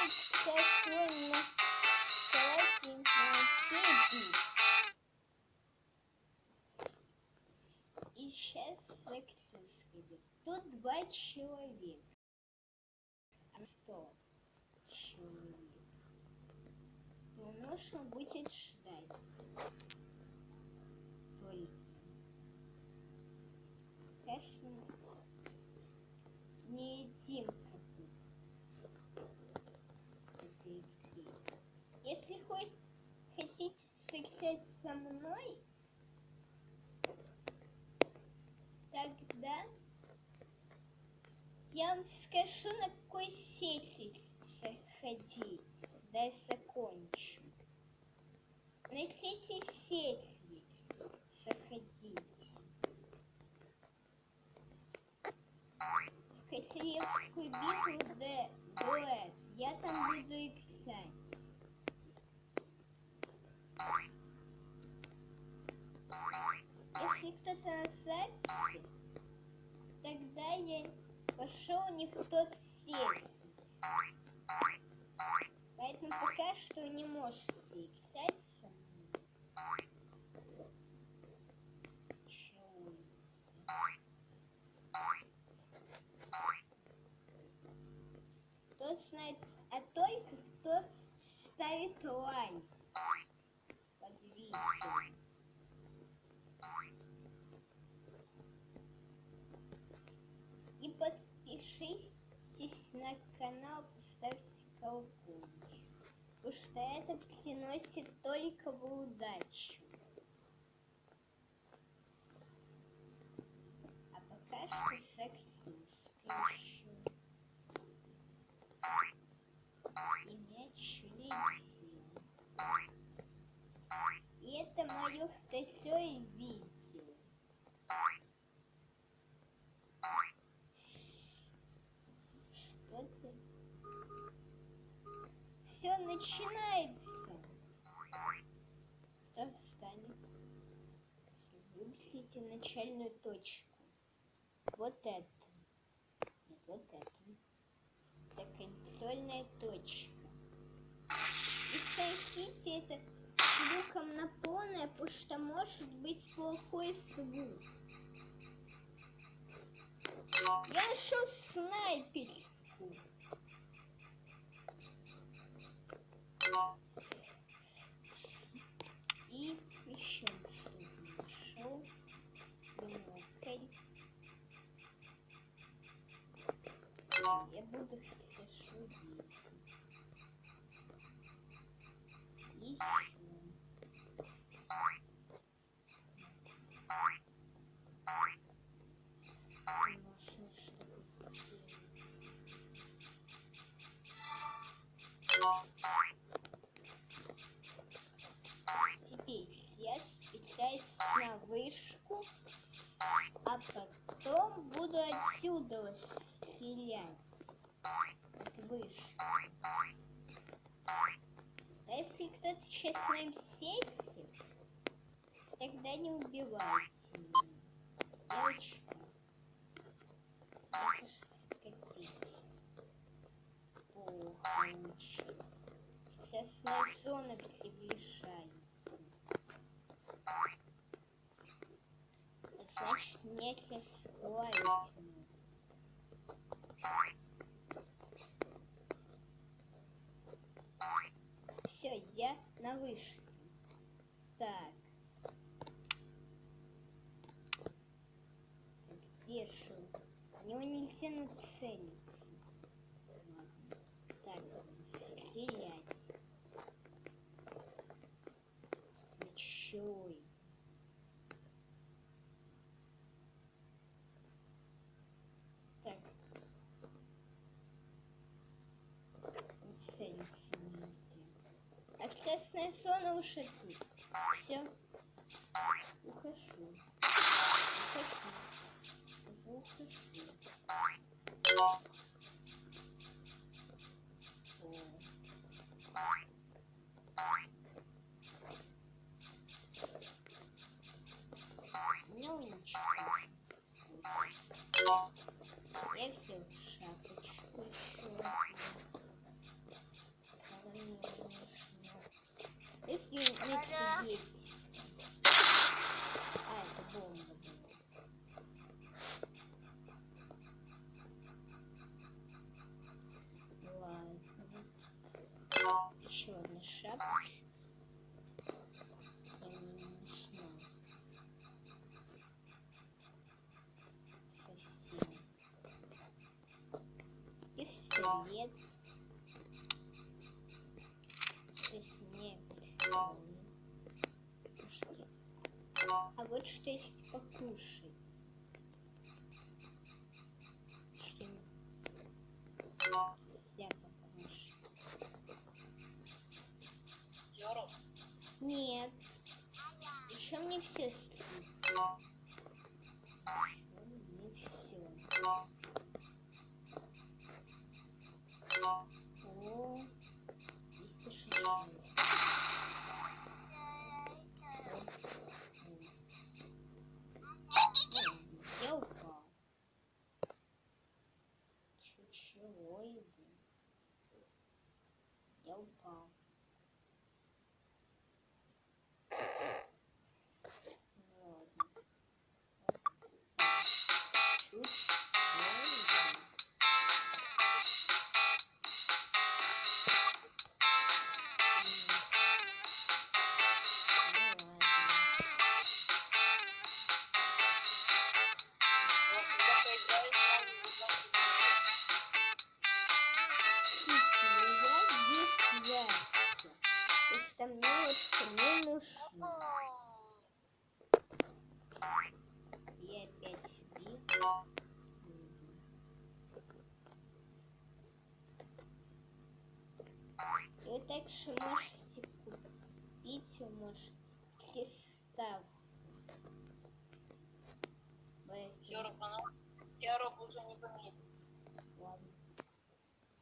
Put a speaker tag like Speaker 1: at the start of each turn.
Speaker 1: свой на шоколаде бит. И сейчас закрылся. Тут 2 человека. А 100 человек. То нужно будет ждать. Только. Конечно, не едим тут. Если хотите сыграть со мной, тогда я вам скажу, на какой сеть заходить, когда я закончу. На 3-й сети заходить. В королевскую битву дуэт. Я там буду играть. Если кто-то на записи, тогда я пошел не в тот сеть. Поэтому пока что не можете играть со мной. Кто знает, а только кто ставит лайк под видео. И подпишитесь на канал, поставьте колокольчик, потому что это приносит только удачу. А пока что закрылся еще. И мяч летел. И это мое 2-е видео. Что-то... Все начинается. Кто встанет? Выберите начальную точку. Вот это. Вот это. Это контрольная точка. И сойдите это звуком на полное, потому что может быть плохой звук. Я нашел снайперку. И еще что-то нашел. Бинокль. Я буду хорошо видеть. И можно что-то сделать. Теперь я спускаюсь на вышку, а потом буду отсюда стрелять. От вышки. А если кто-то сейчас с ним сетит, тогда не убивайте меня. Девочка. Это же капец. Плохо очень. Красная зона приближается. Значит, мне расплавить. Все, я на вышке. Так. Где же? У него нельзя нацелиться. Ладно. Так, стрелять. Ничего. Так. Нацелиться нельзя. А красная зона уже тут. Все. Ухожу. Ухожу. Ухожу. Ну ничего. Я взял шапочку еще. пистолет. Здесь не пистолет. А вот что есть покушать. Что нельзя покушать. Нет. Еще мне все слиться. Не все. О, есть еще. Я упал. Чего иду? Я упал. Ладно. Что мне вот не нужно. И опять битва. И вы также можете купить, вы можете